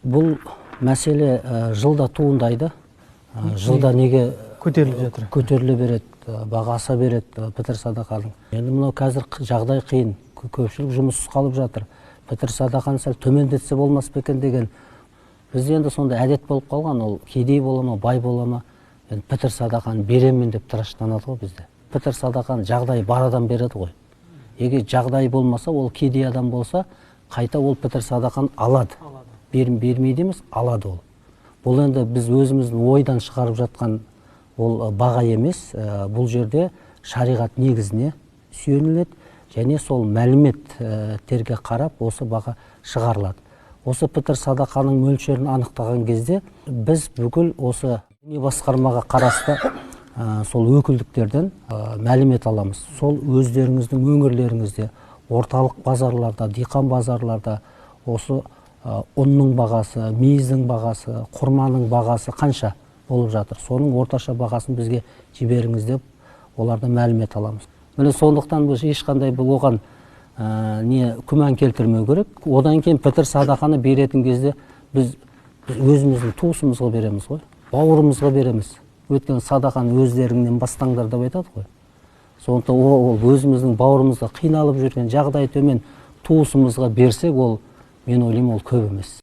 Бұл мәселе жылда туындайды. Жылда неге көтеріле береді, бағаса береді пітір садақаның. Енді мынау қазір жағдай қиын, көпшілік жұмыссыз қалып жатыр. Пітір садақаны сәл төмендетсе болмас па екен деген. Бізде енді сонда әдет болып қалған, ол кедей бола ма, бай бола ма, пітір садақаны беремін деп тыраштанады ғой бізде. Пітір садақаны жағдайы бар адам береді ғой. Егер жағдайы болмаса, ол кедей адам болса, қайта ол пітір садақаны алады. Бермейді емес, алады ол. Бұл енді біз өзіміздің ойдан шығарып жатқан ол баға емес. Бұл жерде шариғат негізіне сүйеніледі және сол мәліметтерге қарап осы баға шығарылады. Осы пітір садақаның мөлшерін анықтаған кезде біз бүкіл осы діни басқармаға қарасты сол өкілдіктерден мәлімет аламыз. Сол өздеріңіздің өңірлеріңізде, орталық базарларда, диқан базарларда осы ұнның бағасы, мейіздің бағасы, құрманың бағасы қанша болып жатыр. Соның орташа бағасын бізге жіберіңіз деп олардан мәлімет аламыз. Міне сондықтан біз ешқандай бұл оған күмән келтірмеу керек. Одан кейін пітір садақаны беретін кезде біз өзіміздің туысымызға береміз ғой, бауырымызға береміз. Өйткені садақаны өздеріңнен бастаңдар деп айтады ғой. Сондықтан ол өзіміздің бауырымызға қиналып жүрген жағдай төмен туысымызға берсек, ол мен ойлаймын ол көп емес.